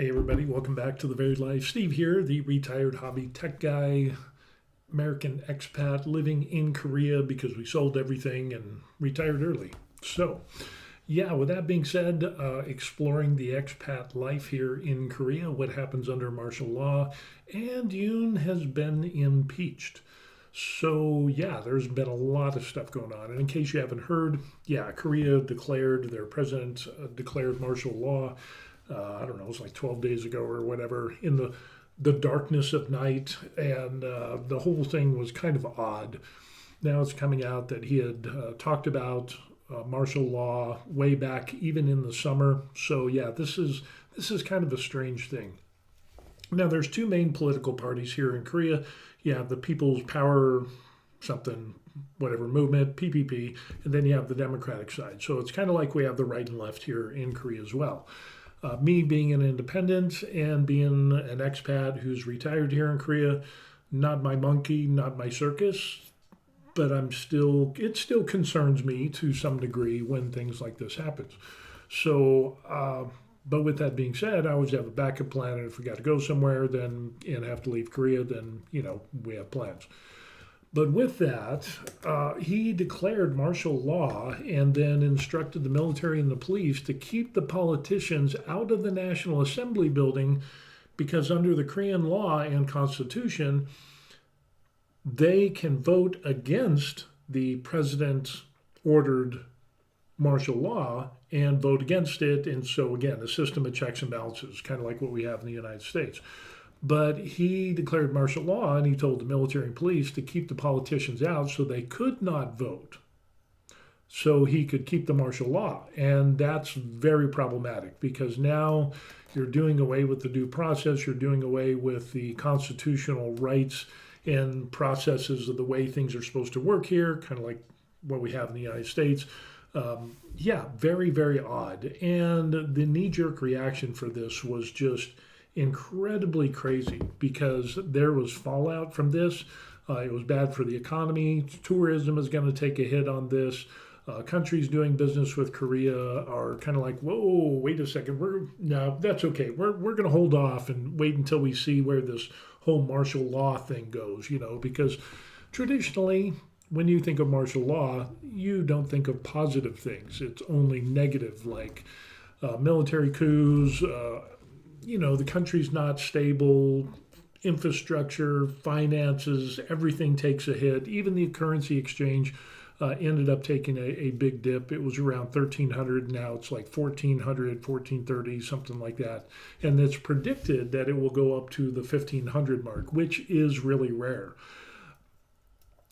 Hey everybody, welcome back to The Varied Life. Steve here, the retired hobby tech guy, American expat living in Korea because we sold everything and retired early. So, yeah, with that being said, exploring the expat life here in Korea, what happens under martial law, and Yoon has been impeached. So, yeah, there's been a lot of stuff going on. And in case you haven't heard, yeah, Korea declared, their president declared martial law. I don't know, it was like 12 days ago or whatever, in the darkness of night. And the whole thing was kind of odd. Now it's coming out that he had talked about martial law way back, even in the summer. So, yeah, this is kind of a strange thing. Now, there's two main political parties here in Korea. You have the People's Power something, whatever movement, PPP, and then you have the Democratic side. So it's kind of like we have the right and left here in Korea as well. Me being an independent and being an expat who's retired here in Korea, not my monkey, not my circus, but it still concerns me to some degree when things like this happens. So, but with that being said, I always have a backup plan, and if we got to go somewhere, then and have to leave Korea, then we have plans. But with that, he declared martial law and then instructed the military and the police to keep the politicians out of the National Assembly building because under the Korean law and constitution, they can vote against the president ordered martial law and vote against it. And so, again, a system of checks and balances, kind of like what we have in the United States. But he declared martial law and he told the military and police to keep the politicians out so they could not vote. So he could keep the martial law. And that's very problematic because now you're doing away with the due process, you're doing away with the constitutional rights and processes of the way things are supposed to work here, kind of like what we have in the United States. Yeah, very, very odd. And the knee jerk reaction for this was just incredibly crazy because there was fallout from this. It was bad for the economy. Tourism is going to take a hit on this. Countries doing business with Korea are kind of like, whoa, wait a second. No, that's okay. We're going to hold off and wait until we see where this whole martial law thing goes, because traditionally, when you think of martial law, you don't think of positive things. It's only negative, like military coups, the country's not stable, infrastructure, finances, everything takes a hit. Even the currency exchange ended up taking a big dip. It was around 1,300. Now it's like 1,400, 1,430, something like that. And it's predicted that it will go up to the 1,500 mark, which is really rare.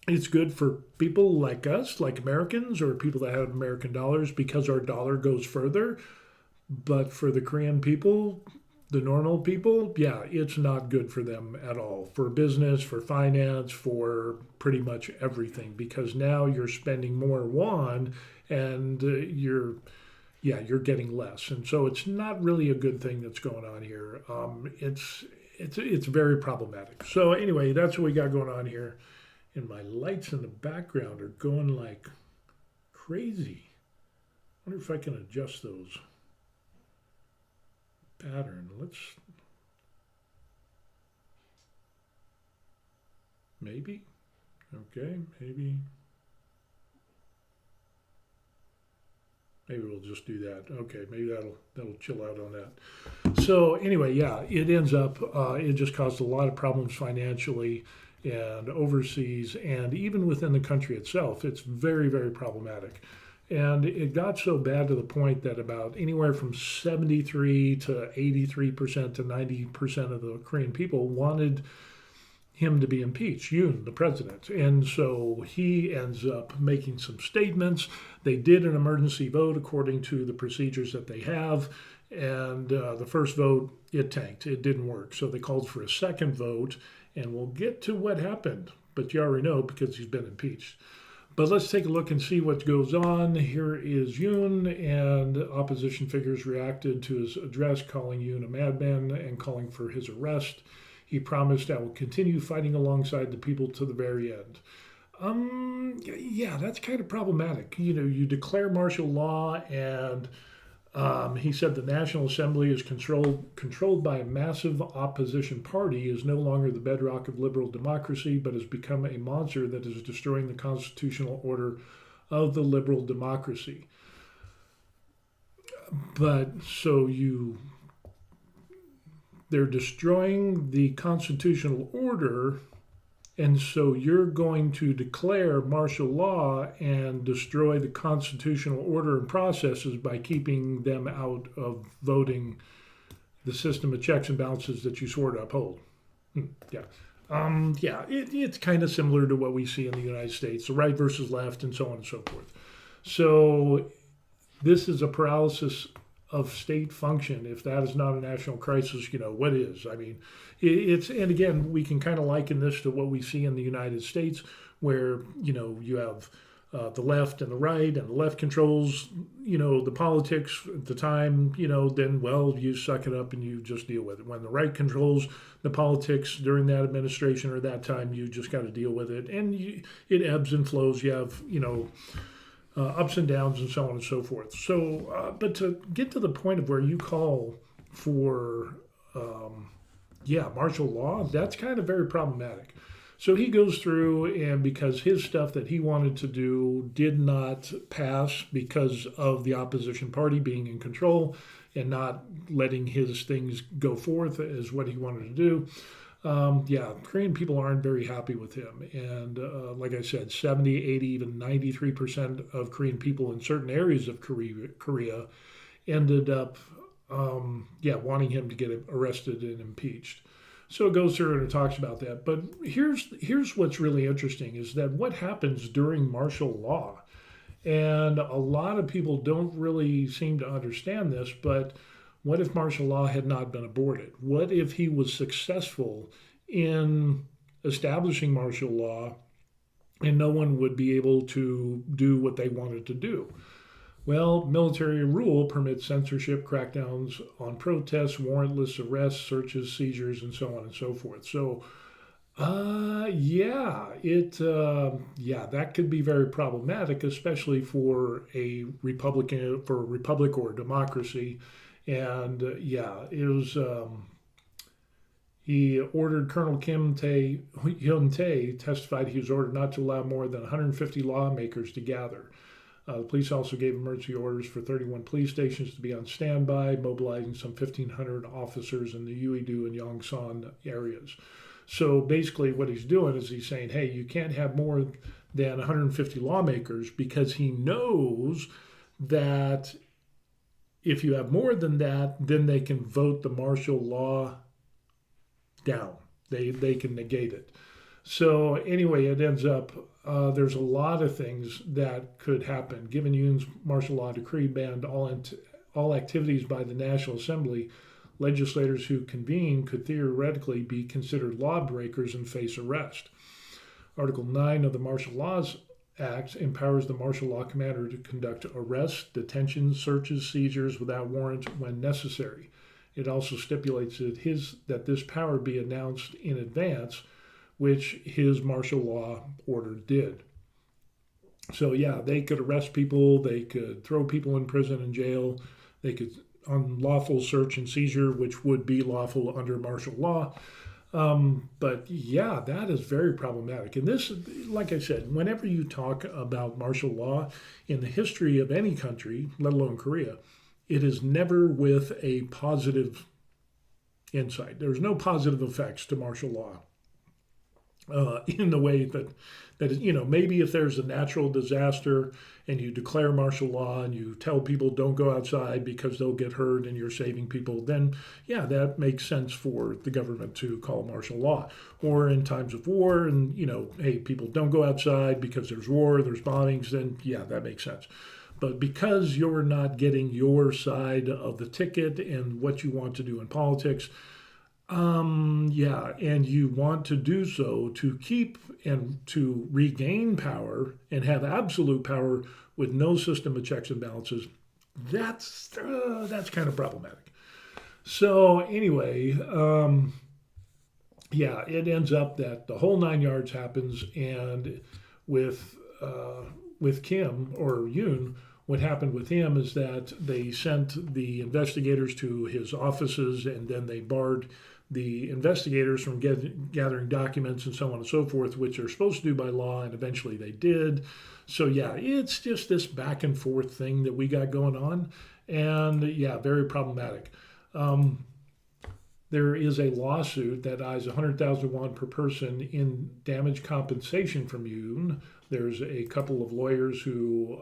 It's good for people like us, like Americans, or people that have American dollars because our dollar goes further. But for the Korean people, the normal people, yeah, it's not good for them at all. For business, for finance, for pretty much everything, because now you're spending more won and you're getting less, and so it's not really a good thing that's going on here. It's very problematic. So anyway, that's what we got going on here, and my lights in the background are going like crazy. I wonder if I can adjust those. Pattern. Maybe. Okay, maybe we'll just do that. Okay, maybe that'll chill out on that. So anyway, yeah, it ends up it just caused a lot of problems financially and overseas and even within the country itself. It's very, very problematic. And it got so bad to the point that about anywhere from 73 to 83% to 90% of the Korean people wanted him to be impeached, Yoon, the president. And so he ends up making some statements. They did an emergency vote according to the procedures that they have. And the first vote, it tanked. It didn't work. So they called for a second vote. And we'll get to what happened. But you already know because he's been impeached. But let's take a look and see what goes on. Here is Yoon, and opposition figures reacted to his address, calling Yoon a madman and calling for his arrest. He promised, "I will continue fighting alongside the people to the very end." Yeah, that's kind of problematic. You declare martial law, and He said the National Assembly is controlled by a massive opposition party, is no longer the bedrock of liberal democracy, but has become a monster that is destroying the constitutional order of the liberal democracy. But they're destroying the constitutional order, and so you're going to declare martial law and destroy the constitutional order and processes by keeping them out of voting the system of checks and balances that you swore to uphold. Yeah. It's kind of similar to what we see in the United States, the right versus left, and so on and so forth. So this is a paralysis of state function. If that is not a national crisis, what is? I mean, and again, we can kind of liken this to what we see in the United States, where, you have the left and the right, and the left controls, the politics at the time, then, well, you suck it up and you just deal with it. When the right controls the politics during that administration or that time, you just got to deal with it. And it ebbs and flows. You have, ups and downs and so on and so forth. So, but to get to the point of where you call for, martial law, that's kind of very problematic. So he goes through, and because his stuff that he wanted to do did not pass because of the opposition party being in control and not letting his things go forth as what he wanted to do. Korean people aren't very happy with him. And like I said, 70, 80, even 93% of Korean people in certain areas of Korea ended up, wanting him to get arrested and impeached. So it goes through and it talks about that. But here's what's really interesting is that what happens during martial law. And a lot of people don't really seem to understand this, but what if martial law had not been aborted? What if he was successful in establishing martial law and no one would be able to do what they wanted to do? Well, military rule permits censorship, crackdowns on protests, warrantless arrests, searches, seizures, and so on and so forth. So, that could be very problematic, especially for a republic or democracy. And it was. He ordered Colonel Hyun Tae testified he was ordered not to allow more than 150 lawmakers to gather. The police also gave emergency orders for 31 police stations to be on standby, mobilizing some 1,500 officers in the Uido and Yongsan areas. So basically what he's doing is he's saying, hey, you can't have more than 150 lawmakers, because he knows that if you have more than that, then they can vote the martial law down. They can negate it. So anyway, it ends up, there's a lot of things that could happen. Given Yoon's martial law decree banned all activities by the National Assembly, legislators who convene could theoretically be considered lawbreakers and face arrest. Article 9 of the Martial Laws Act empowers the martial law commander to conduct arrests, detentions, searches, seizures without warrant when necessary. It also stipulates that this power be announced in advance, which his martial law order did. So they could arrest people, they could throw people in prison and jail, they could unlawful search and seizure, which would be lawful under martial law. But that is very problematic. And this, like I said, whenever you talk about martial law in the history of any country, let alone Korea, it is never with a positive insight. There's no positive effects to martial law. In the way that maybe if there's a natural disaster and you declare martial law and you tell people don't go outside because they'll get hurt and you're saving people, then that makes sense for the government to call martial law. Or in times of war and, hey, people don't go outside because there's war, there's bombings, then that makes sense. But because you're not getting your side of the ticket and what you want to do in politics, and you want to do so to keep and to regain power and have absolute power with no system of checks and balances, that's kind of problematic. So anyway, it ends up that the whole 9 yards happens, and with Kim or Yoon what happened with him is that they sent the investigators to his offices, and then they barred the investigators from gathering documents and so on and so forth, which they're supposed to do by law, and eventually they did. So yeah, it's just this back and forth thing that we got going on, and yeah, very problematic. There is a lawsuit that eyes 100,000 won per person in damage compensation from Yoon. There's a couple of lawyers who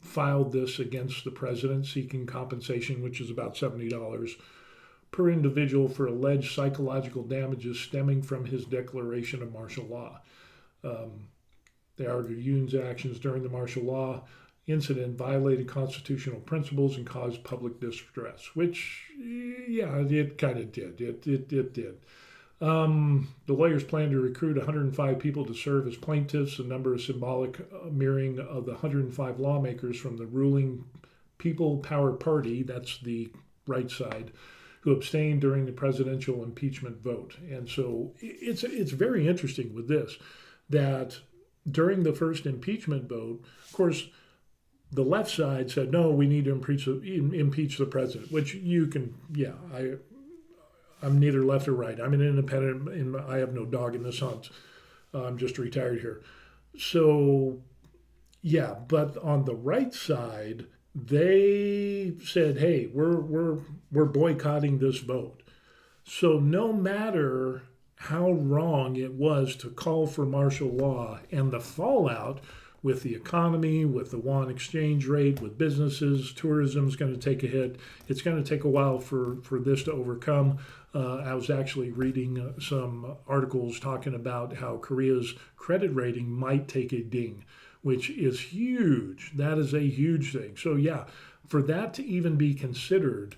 filed this against the president, seeking compensation, which is about $70 per individual for alleged psychological damages stemming from his declaration of martial law. They argue Yoon's actions during the martial law incident violated constitutional principles and caused public distress, which, yeah, it kind of did. It did. The lawyers plan to recruit 105 people to serve as plaintiffs, a number of symbolic mirroring of the 105 lawmakers from the ruling People Power Party, that's the right side, who abstained during the presidential impeachment vote. And so it's very interesting with this, that during the first impeachment vote, of course, the left side said, no, we need to impeach the president, which you can, yeah, I'm neither left or right. I'm an independent, and I have no dog in this hunt. I'm just retired here. So, yeah, but on the right side, they said, hey, we're boycotting this vote. So no matter how wrong it was to call for martial law and the fallout with the economy, with the won exchange rate, with businesses, tourism is going to take a hit. It's going to take a while for this to overcome. I was actually reading some articles talking about how Korea's credit rating might take a ding, which is huge. That is a huge thing. So yeah, for that to even be considered,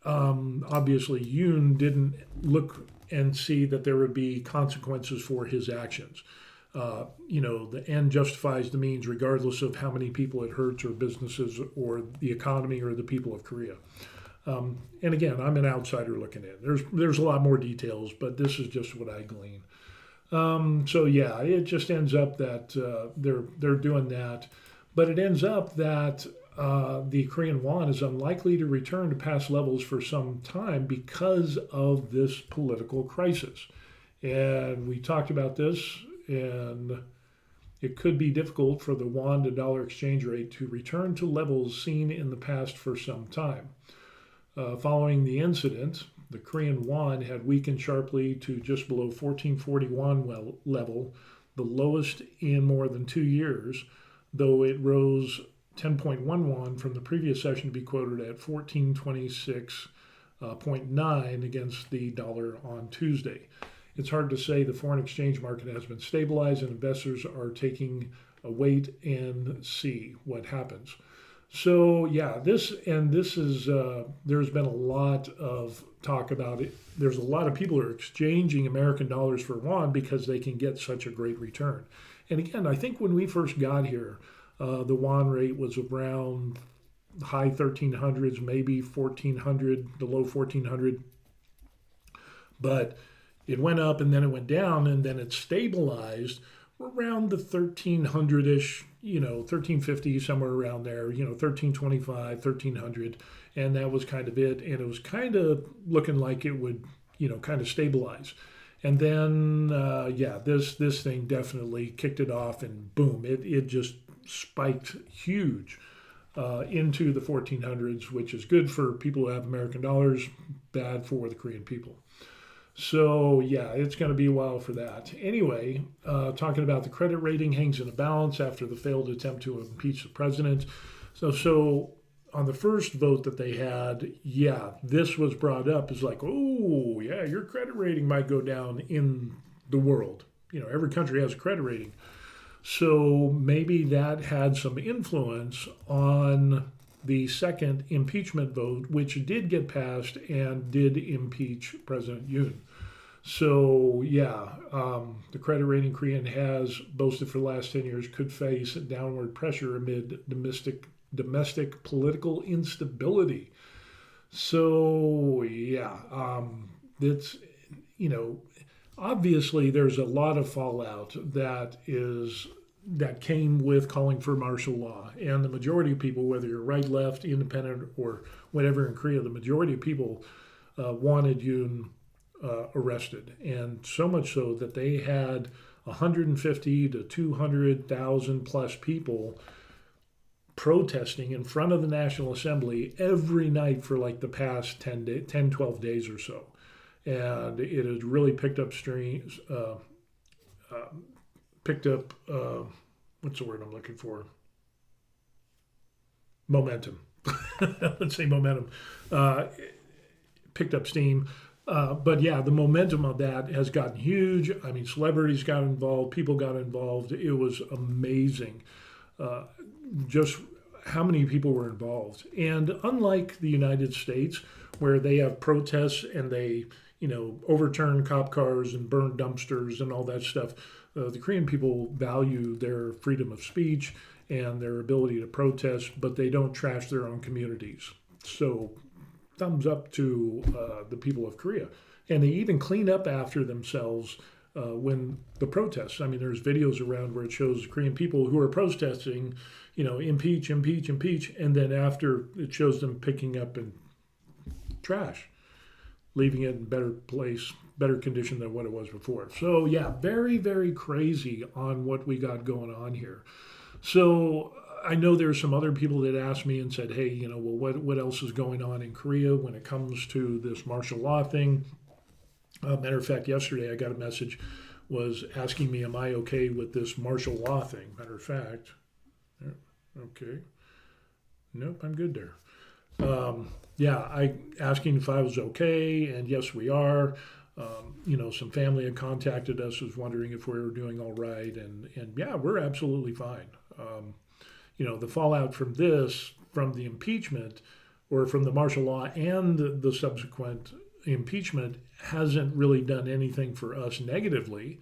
obviously Yoon didn't look and see that there would be consequences for his actions. The end justifies the means, regardless of how many people it hurts, or businesses, or the economy, or the people of Korea. And again, I'm an outsider looking in. There's a lot more details, but this is just what I glean. So yeah, it just ends up that they're doing that, but it ends up that the Korean won is unlikely to return to past levels for some time because of this political crisis. And we talked about this, and it could be difficult for the won to dollar exchange rate to return to levels seen in the past for some time. Following the incident, the Korean won had weakened sharply to just below 1441 level, the lowest in more than 2 years, though it rose 10.1 won from the previous session to be quoted at 1426.9 against the dollar on Tuesday. It's hard to say. The foreign exchange market has been stabilized, and investors are taking a wait and see what happens. So yeah, this is there's been a lot of talk about it. There's a lot of people who are exchanging American dollars for won because they can get such a great return. And again, I think when we first got here, the won rate was around high 1300s, maybe 1400, the low 1400. But it went up and then it went down, and then it stabilized around the 1300-ish, 1350, somewhere around there, 1325, 1300. And that was kind of it. And it was kind of looking like it would, kind of stabilize. And then, this thing definitely kicked it off, and boom, it just spiked huge into the 1400s, which is good for people who have American dollars, bad for the Korean people. So, yeah, it's going to be a while for that. Anyway, talking about the credit rating hangs in a balance after the failed attempt to impeach the president. So on the first vote that they had, yeah, this was brought up as like, oh, yeah, your credit rating might go down in the world. Every country has a credit rating. So maybe that had some influence on the second impeachment vote, which did get passed and did impeach President Yoon. So, yeah, the credit rating Korean has boasted for the last 10 years could face downward pressure amid domestic political instability. So, yeah, it's, obviously there's a lot of fallout that is that came with calling for martial law. And the majority of people, whether you're right, left, independent, or whatever in Korea, the majority of people wanted Yoon arrested. And so much so that they had 150 to 200,000 plus people protesting in front of the National Assembly every night for like the past 12 days or so. And it has really picked up streams, what's the word I'm looking for? Momentum. Let's say momentum. Picked up steam. But yeah, the momentum of that has gotten huge. I mean, celebrities got involved, people got involved. It was amazing. Just how many people were involved. And unlike the United States, where they have protests and they, overturn cop cars and burn dumpsters and all that stuff, the Korean people value their freedom of speech and their ability to protest, but they don't trash their own communities. So thumbs up to the people of Korea. And they even clean up after themselves when the protests. I mean, there's videos around where it shows Korean people who are protesting, impeach, impeach, impeach. And then after, it shows them picking up and trash, leaving it in better condition than what it was before. So yeah, very, very crazy on what we got going on here. So I know there's some other people that asked me and said, hey, well, what else is going on in Korea when it comes to this martial law thing? Matter of fact, yesterday I got a message was asking me, am I okay with this martial law thing? Matter of fact, okay. Nope, I'm good there. I asking if I was okay, and yes, we are. Some family had contacted us, was wondering if we were doing all right, and yeah, we're absolutely fine. The fallout from this, from the impeachment, or from the martial law and the subsequent impeachment, hasn't really done anything for us negatively.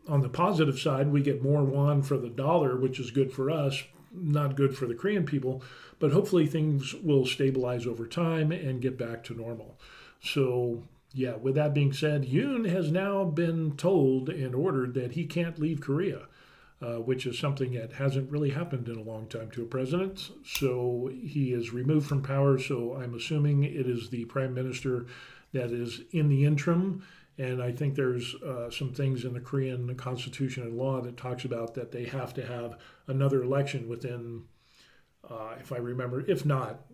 On the positive side, we get more won for the dollar, which is good for us, not good for the Korean people, but hopefully things will stabilize over time and get back to normal. So, yeah, with that being said, Yoon has now been told and ordered that he can't leave Korea, which is something that hasn't really happened in a long time to a president. So he is removed from power. So I'm assuming it is the prime minister that is in the interim. And I think there's some things in the Korean constitution and law that talks about that they have to have another election within, if I remember, if not,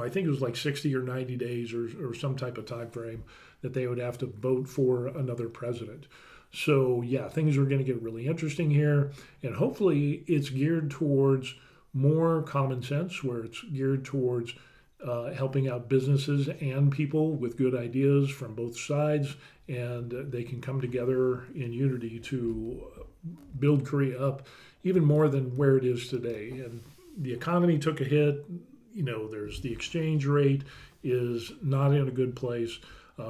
I think it was like 60 or 90 days or some type of time frame that they would have to vote for another president. So yeah, things are going to get really interesting here. And hopefully it's geared towards more common sense, where it's geared towards helping out businesses and people with good ideas from both sides, and they can come together in unity to build Korea up even more than where it is today. And the economy took a hit. There's the exchange rate is not in a good place.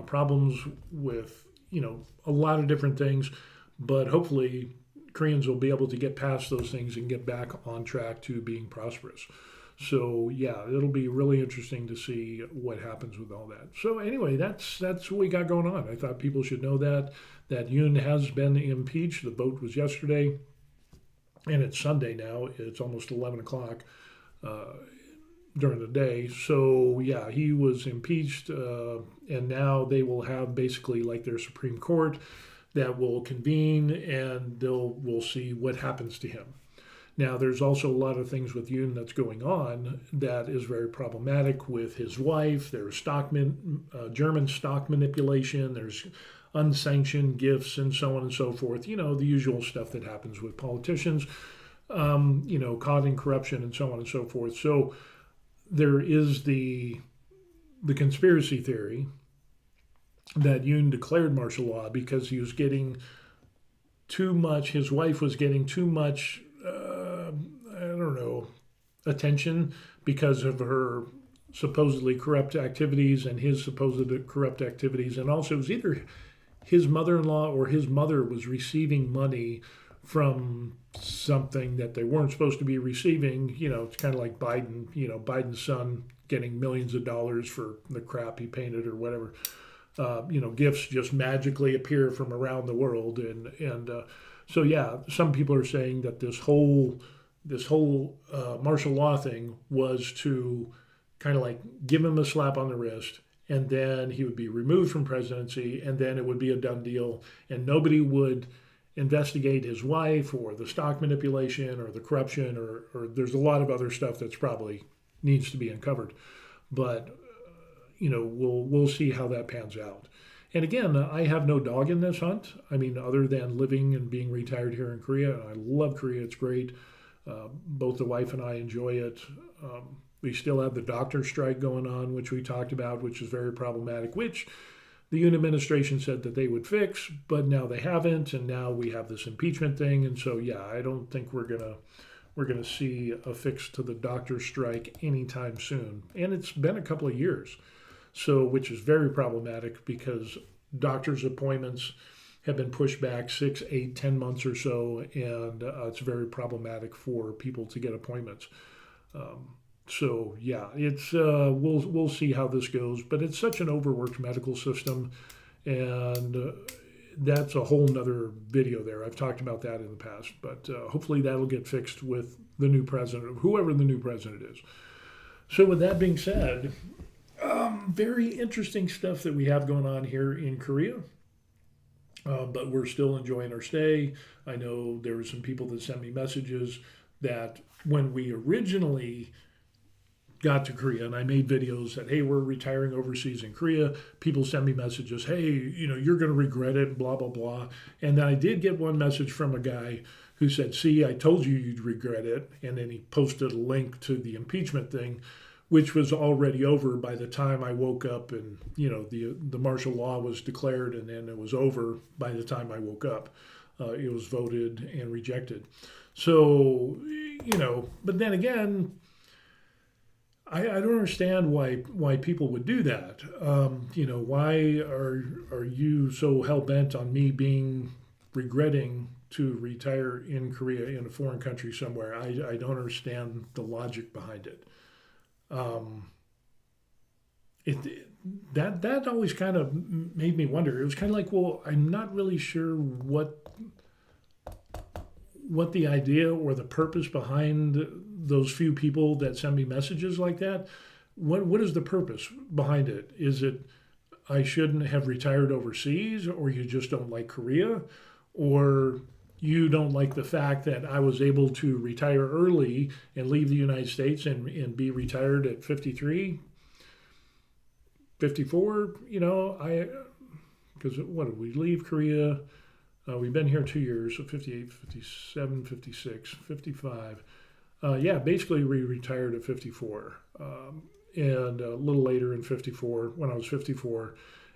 Problems with, a lot of different things, but hopefully Koreans will be able to get past those things and get back on track to being prosperous. So yeah, it'll be really interesting to see what happens with all that. So anyway, that's what we got going on. I thought people should know that Yoon has been impeached. The vote was yesterday, and it's Sunday now. It's almost 11 o'clock during the day. So yeah, he was impeached, and now they will have basically like their Supreme Court that will convene, and we'll see what happens to him. Now, there's also a lot of things with Yoon that's going on that is very problematic with his wife. There's German stock manipulation. There's unsanctioned gifts and so on and so forth. The usual stuff that happens with politicians, caught in corruption and so on and so forth. So there is the conspiracy theory that Yoon declared martial law because he was getting too much, his wife was getting too much attention because of her supposedly corrupt activities and his supposed corrupt activities. And also it was either his mother-in-law or his mother was receiving money from something that they weren't supposed to be receiving. It's kind of like Biden, Biden's son getting millions of dollars for the crap he painted or whatever. Gifts just magically appear from around the world. And So yeah, some people are saying that this whole martial law thing was to kind of like give him a slap on the wrist, and then he would be removed from presidency, and then it would be a done deal, and nobody would investigate his wife or the stock manipulation or the corruption or there's a lot of other stuff that's probably needs to be uncovered. But we'll see how that pans out. And again, I have no dog in this hunt. I mean, other than living and being retired here in Korea, I love Korea. It's great. Both the wife and I enjoy it. We still have the doctor strike going on, which we talked about, which is very problematic, which the Yoon administration said that they would fix, but now they haven't, and now we have this impeachment thing. And so, yeah, I don't think we're gonna see a fix to the doctor strike anytime soon. And it's been a couple of years, so which is very problematic because doctors' appointments have been pushed back 6, 8, 10 months or so, and it's very problematic for people to get appointments. So yeah, it's we'll see how this goes, but it's such an overworked medical system, and that's a whole nother video there. I've talked about that in the past, but hopefully that'll get fixed with the new president, whoever the new president is. So with that being said, very interesting stuff that we have going on here in Korea. But we're still enjoying our stay. I know there were some people that sent me messages that when we originally got to Korea and I made videos that, hey, we're retiring overseas in Korea, people send me messages, hey, you're going to regret it, blah, blah, blah. And then I did get one message from a guy who said, see, I told you you'd regret it. And then he posted a link to the impeachment thing, which was already over by the time I woke up, and the martial law was declared, and then it was over by the time I woke up. It was voted and rejected. So but then again, I don't understand why people would do that. Why are you so hell bent on me regretting to retire in Korea in a foreign country somewhere? I don't understand the logic behind it. That always kind of made me wonder. It was kind of like, well, I'm not really sure what the idea or the purpose behind those few people that send me messages like that. What is the purpose behind it? Is it I shouldn't have retired overseas, or you just don't like Korea, or you don't like the fact that I was able to retire early and leave the United States and be retired at 53, 54, because what did we leave Korea? We've been here 2 years, so 58, 57, 56, 55. Basically we retired at 54. And a little later in 54, when I was 54.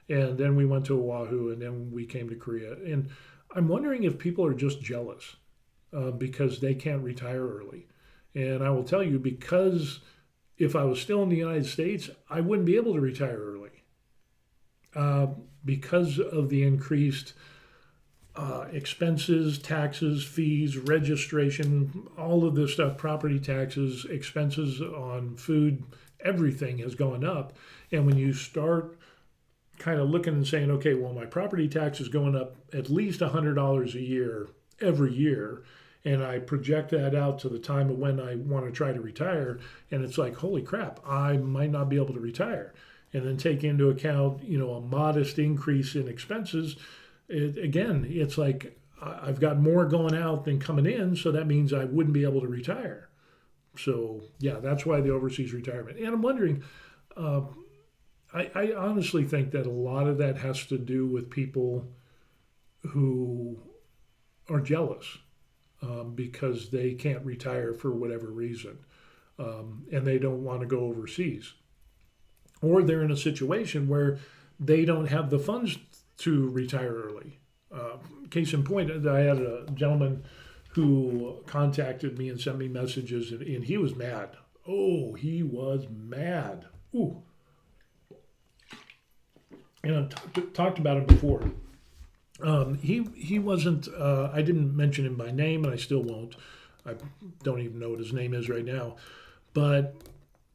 And then we went to Oahu, and then we came to Korea. And I'm wondering if people are just jealous because they can't retire early. And I will tell you, because if I was still in the United States, I wouldn't be able to retire early because of the increased expenses, taxes, fees, registration, all of this stuff, property taxes, expenses on food, everything has gone up. And when you start kind of looking and saying, okay, well, my property tax is going up at least $100 a year every year, and I project that out to the time of when I want to try to retire, and it's like, holy crap, I might not be able to retire. And then take into account, a modest increase in expenses. It's like I've got more going out than coming in, so that means I wouldn't be able to retire. So, yeah, that's why the overseas retirement. And I'm wondering, I honestly think that a lot of that has to do with people who are jealous because they can't retire for whatever reason, and they don't want to go overseas. Or they're in a situation where they don't have the funds to retire early. Case in point, I had a gentleman who contacted me and sent me messages, and he was mad. Oh, he was mad. Ooh. And I've talked about him before. He wasn't, I didn't mention him by name, and I still won't. I don't even know what his name is right now. But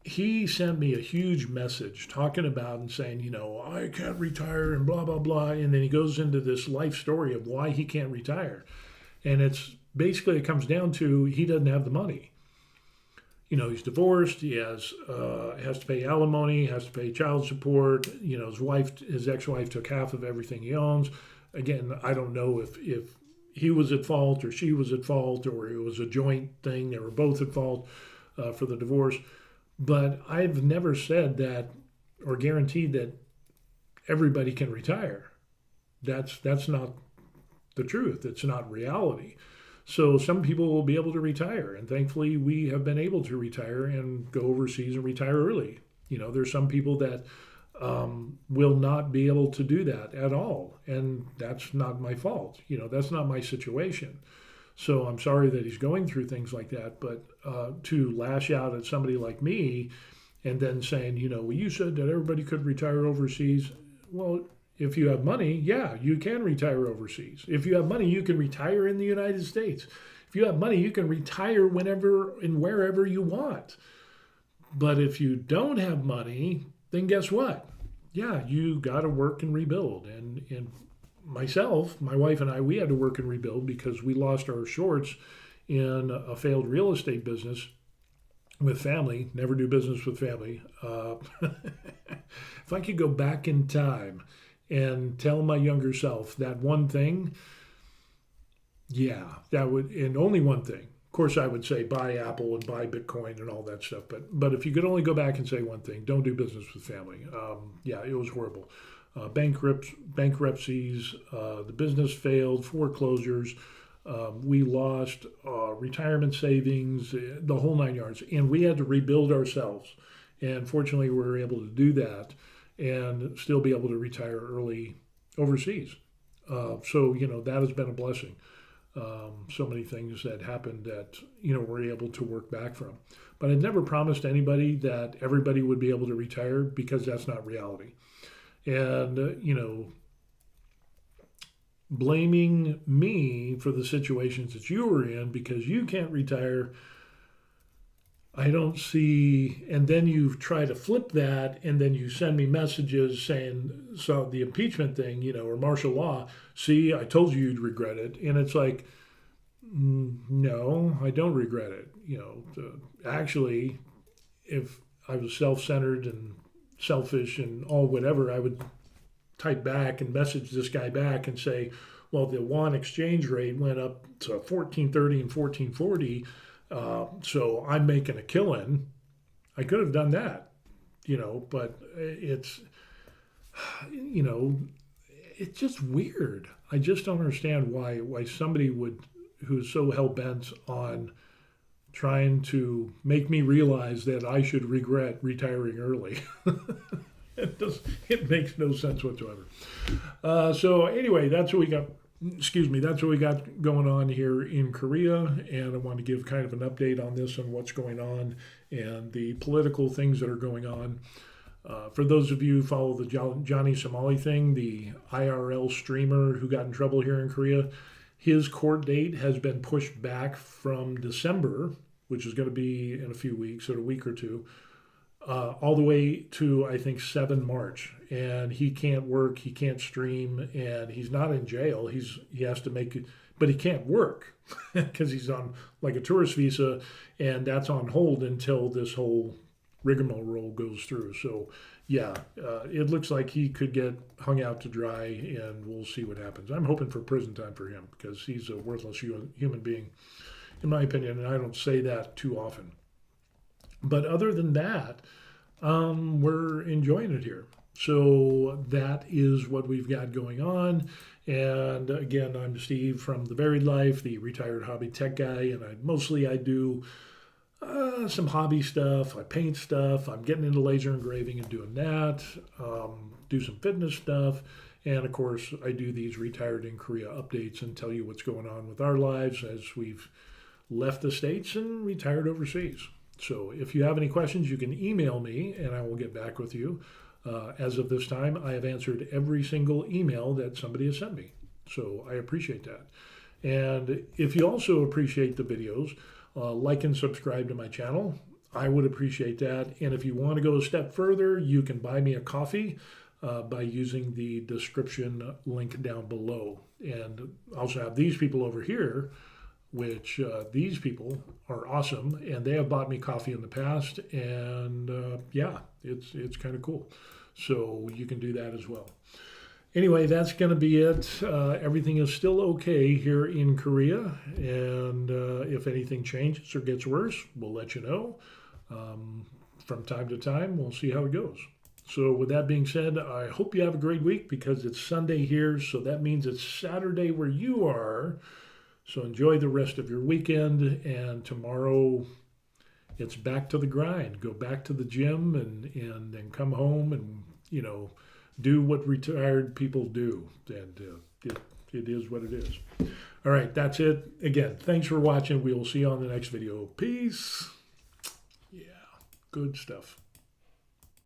he sent me a huge message talking about and saying, I can't retire and blah, blah, blah. And then he goes into this life story of why he can't retire. And it's basically, it comes down to he doesn't have the money. He's divorced. He has to pay alimony, has to pay child support. His ex-wife took half of everything he owns. Again, I don't know if he was at fault or she was at fault or it was a joint thing. They were both at fault for the divorce. But I've never said that or guaranteed that everybody can retire. That's not the truth. It's not reality. So some people will be able to retire, and thankfully we have been able to retire and go overseas and retire early. There's some people that will not be able to do that at all, and that's not my fault. That's not my situation. So I'm sorry that he's going through things like that, but to lash out at somebody like me and then saying, well, you said that everybody could retire overseas. Well, if you have money, yeah, you can retire overseas. If you have money, you can retire in the United States. If you have money, you can retire whenever and wherever you want. But if you don't have money, then guess what? Yeah, you got to work and rebuild. And myself, my wife and I, we had to work and rebuild because we lost our shorts in a failed real estate business with family. Never do business with family. If I could go back in time and tell my younger self that one thing, yeah, that would, and only one thing. Of course, I would say buy Apple and buy Bitcoin and all that stuff. But if you could only go back and say one thing, don't do business with family. Yeah, it was horrible. Bankruptcies, the business failed, foreclosures. We lost retirement savings, the whole 9 yards, and we had to rebuild ourselves. And fortunately, we were able to do that and still be able to retire early overseas. So that has been a blessing. So many things that happened that we're able to work back from. But I never promised anybody that everybody would be able to retire because that's not reality. And blaming me for the situations that you were in because you can't retire, I don't see. And then you try to flip that, and then you send me messages saying, so the impeachment thing, or martial law, see, I told you you'd regret it. And it's like, no, I don't regret it. Actually, if I was self-centered and selfish and all whatever, I would type back and message this guy back and say, well, the won exchange rate went up to 1430 and 1440, so I'm making a killing. I could have done that, but it's just weird. I just don't understand why somebody who's so hell-bent on trying to make me realize that I should regret retiring early. It makes no sense whatsoever. So anyway, that's what we got. That's what we got going on here in Korea, and I want to give kind of an update on this and what's going on and the political things that are going on. For those of you who follow the Johnny Somali thing, the IRL streamer who got in trouble here in Korea, his court date has been pushed back from December, which is going to be in a few weeks, or a week or two, all the way to, I think, 7 March. And he can't work, he can't stream, and he's not in jail. He has to make it, but he can't work because he's on like a tourist visa, and that's on hold until this whole rigmarole goes through. So, yeah, it looks like he could get hung out to dry, and we'll see what happens. I'm hoping for prison time for him because he's a worthless human being, in my opinion, and I don't say that too often. But other than that, we're enjoying it here. So that is what we've got going on. And again, I'm Steve from The Varied Life, the retired hobby tech guy, and I do some hobby stuff. I paint stuff. I'm getting into laser engraving and doing that. Do some fitness stuff. And of course, I do these Retired in Korea updates and tell you what's going on with our lives as we've left the States and retired overseas. So if you have any questions, you can email me and I will get back with you. As of this time, I have answered every single email that somebody has sent me. So I appreciate that. And if you also appreciate the videos, like and subscribe to my channel. I would appreciate that. And if you want to go a step further, you can buy me a coffee by using the description link down below. And also have these people over here, which these people are awesome, and they have bought me coffee in the past, and yeah, it's kind of cool. So you can do that as well. Anyway, that's going to be it. Everything is still okay here in Korea, and if anything changes or gets worse, we'll let you know. From time to time, we'll see how it goes. So with that being said, I hope you have a great week because it's Sunday here, so that means it's Saturday where you are. So enjoy the rest of your weekend, and tomorrow it's back to the grind. Go back to the gym and then come home and, do what retired people do. And it is what it is. All right, that's it. Again, thanks for watching. We will see you on the next video. Peace. Yeah, good stuff.